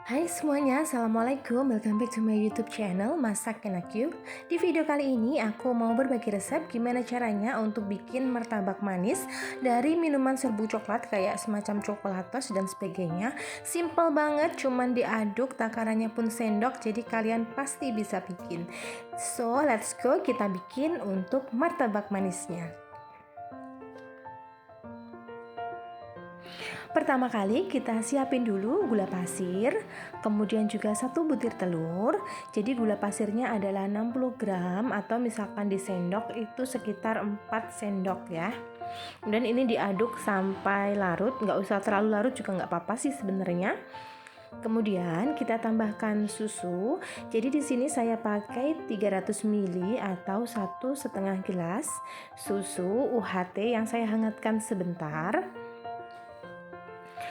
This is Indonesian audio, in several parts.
Hai semuanya, Assalamualaikum. Welcome back to my YouTube channel Masak Enak Yuk. Di video kali ini aku mau berbagi resep gimana caranya untuk bikin martabak manis dari minuman serbu coklat kayak semacam coklatos dan sebagainya. Simple banget, cuman diaduk, takarannya pun sendok, jadi kalian pasti bisa bikin. So let's go, kita bikin untuk martabak manisnya. Pertama kali kita siapin dulu gula pasir, kemudian juga 1 butir telur. Jadi gula pasirnya adalah 60 gram atau misalkan di sendok itu sekitar 4 sendok ya. Kemudian ini diaduk sampai larut, nggak usah terlalu larut juga nggak apa-apa sih sebenarnya. Kemudian kita tambahkan susu. Jadi di sini saya pakai 300 ml atau 1,5 gelas susu UHT yang saya hangatkan sebentar.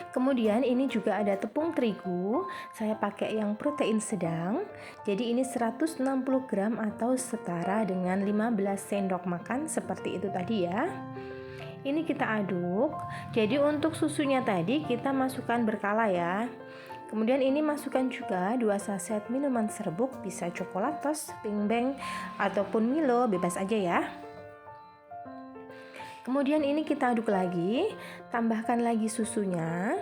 Kemudian ini juga ada tepung terigu, saya pakai yang protein sedang. Jadi ini 160 gram atau setara dengan 15 sendok makan seperti itu tadi ya. Ini kita aduk. Jadi untuk susunya tadi kita masukkan berkala ya. Kemudian ini masukkan juga 2 saset minuman serbuk, bisa coklatos, Bing Bang ataupun Milo, bebas aja ya. Kemudian ini kita aduk lagi, tambahkan lagi susunya.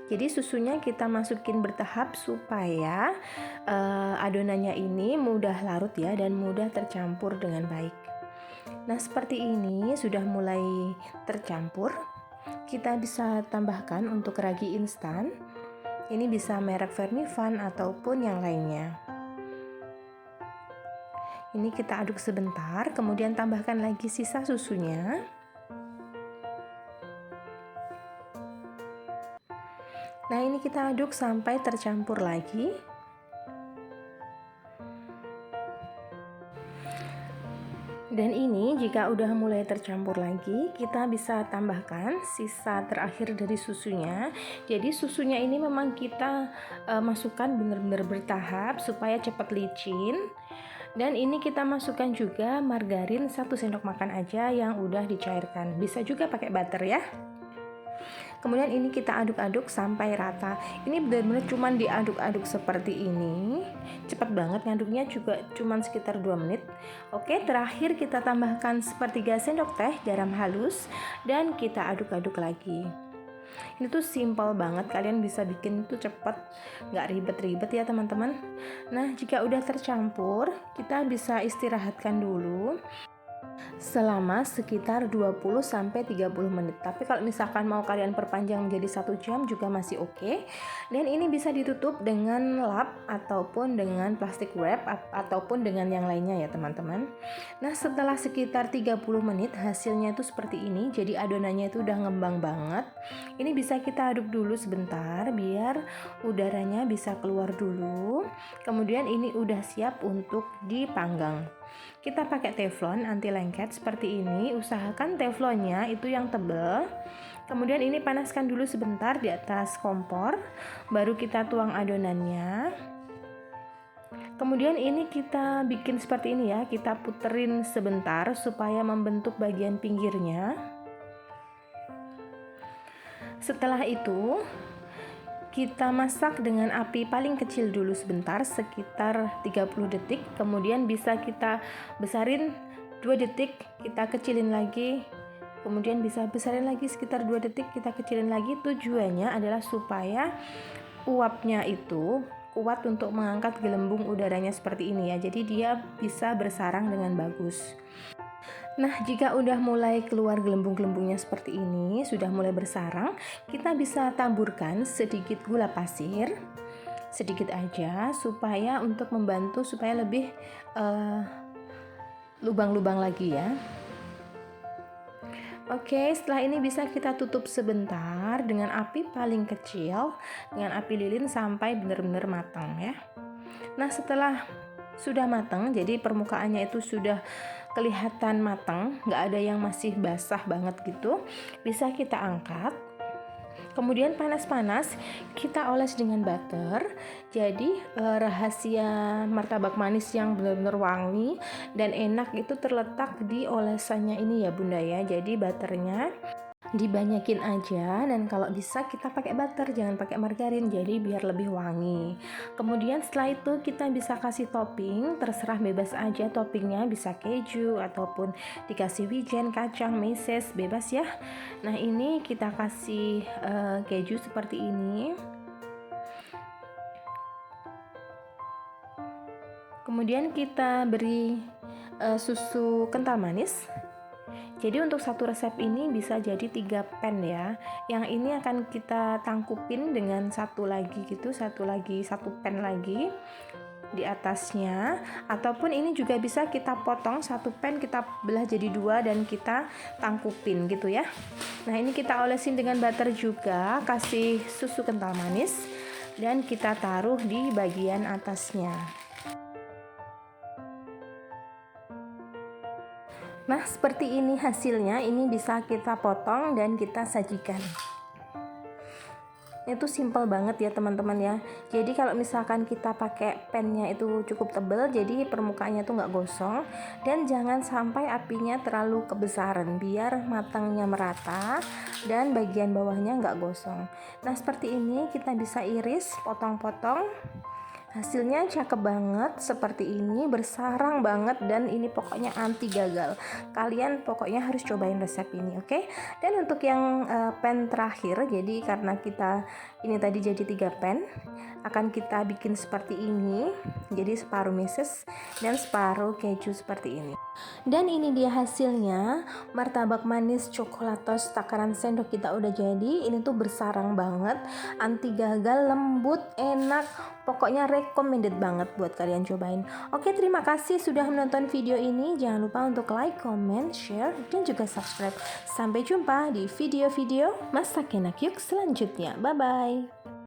Jadi susunya kita masukin bertahap supaya adonannya ini mudah larut ya dan mudah tercampur dengan baik. Nah seperti ini sudah mulai tercampur. Kita bisa tambahkan untuk ragi instan. Ini bisa merek Fermivan ataupun yang lainnya. Ini kita aduk sebentar, kemudian tambahkan lagi sisa susunya. Nah, ini kita aduk sampai tercampur lagi. Dan ini jika udah mulai tercampur lagi, kita bisa tambahkan sisa terakhir dari susunya. Jadi susunya ini memang kita masukkan benar-benar bertahap supaya cepat licin. Dan ini kita masukkan juga margarin 1 sendok makan aja yang udah dicairkan. Bisa juga pakai butter ya. Kemudian ini kita aduk-aduk sampai rata. Ini benar-benar cuman diaduk-aduk seperti ini. Cepat banget ngaduknya, juga cuman sekitar 2 menit. Oke, terakhir kita tambahkan 1/4 sendok teh garam halus dan kita aduk-aduk lagi. Ini tuh simple banget, kalian bisa bikin itu cepat, nggak ribet-ribet ya teman-teman. Nah, jika udah tercampur, kita bisa istirahatkan dulu selama sekitar 20-30 menit. Tapi kalau misalkan mau kalian perpanjang menjadi 1 jam juga masih oke. Dan ini bisa ditutup dengan lap ataupun dengan plastik wrap ataupun dengan yang lainnya ya teman-teman. Nah setelah sekitar 30 menit hasilnya itu seperti ini. Jadi adonannya itu udah ngembang banget. Ini bisa kita aduk dulu sebentar biar udaranya bisa keluar dulu. Kemudian ini udah siap untuk dipanggang. Kita pakai teflon anti lengket seperti ini. Usahakan teflonnya itu yang tebal. Kemudian ini panaskan dulu sebentar di atas kompor, baru kita tuang adonannya. Kemudian ini kita bikin seperti ini ya, kita puterin sebentar supaya membentuk bagian pinggirnya. Setelah itu kita masak dengan api paling kecil dulu sebentar, sekitar 30 detik. Kemudian bisa kita besarin 2 detik, kita kecilin lagi. Kemudian bisa besarin lagi sekitar 2 detik, kita kecilin lagi. Tujuannya adalah supaya uapnya itu kuat untuk mengangkat gelembung udaranya seperti ini ya. Jadi dia bisa bersarang dengan bagus. Nah, jika udah mulai keluar gelembung-gelembungnya seperti ini, sudah mulai bersarang, kita bisa taburkan sedikit gula pasir, sedikit aja, supaya untuk membantu supaya lebih lubang-lubang lagi ya. Oke, setelah ini bisa kita tutup sebentar dengan api paling kecil, dengan api lilin sampai benar-benar matang ya. Nah, setelah sudah matang, jadi permukaannya itu sudah kelihatan matang, nggak ada yang masih basah banget gitu, bisa kita angkat. Kemudian panas-panas kita oles dengan butter. Jadi rahasia martabak manis yang benar-benar wangi dan enak itu terletak di olesannya ini ya bunda ya. Jadi butternya Dibanyakin aja, dan kalau bisa kita pakai butter, jangan pakai margarin, jadi biar lebih wangi. Kemudian setelah itu kita bisa kasih topping, terserah bebas aja toppingnya, bisa keju ataupun dikasih wijen, kacang, meses, bebas ya. Nah ini kita kasih keju seperti ini. Kemudian kita beri susu kental manis. Jadi untuk satu resep ini bisa jadi 3 pan ya. Yang ini akan kita tangkupin dengan satu lagi gitu, satu pan lagi di atasnya. Ataupun ini juga bisa kita potong satu pan, kita belah jadi 2 dan kita tangkupin gitu ya. Nah ini kita olesin dengan butter juga, kasih susu kental manis, dan kita taruh di bagian atasnya. Nah seperti ini hasilnya, ini bisa kita potong dan kita sajikan. Itu simple banget ya teman-teman ya. Jadi kalau misalkan kita pakai pannya itu cukup tebal, jadi permukaannya tuh nggak gosong, dan jangan sampai apinya terlalu kebesaran biar matangnya merata dan bagian bawahnya nggak gosong. Nah seperti ini kita bisa iris, potong-potong. Hasilnya cakep banget seperti ini, bersarang banget, dan ini pokoknya anti gagal. Kalian pokoknya harus cobain resep ini, oke? Dan untuk yang pan terakhir, jadi karena kita ini tadi jadi 3 pan, akan kita bikin seperti ini. Jadi separuh meses dan separuh keju seperti ini. Dan ini dia hasilnya, martabak manis coklatos takaran sendok kita udah jadi. Ini tuh bersarang banget, anti gagal, lembut, enak. Pokoknya recommended banget buat kalian cobain. Oke, terima kasih sudah menonton video ini. Jangan lupa untuk like, comment, share, dan juga subscribe. Sampai jumpa di video-video masak enak yuk selanjutnya. Bye-bye.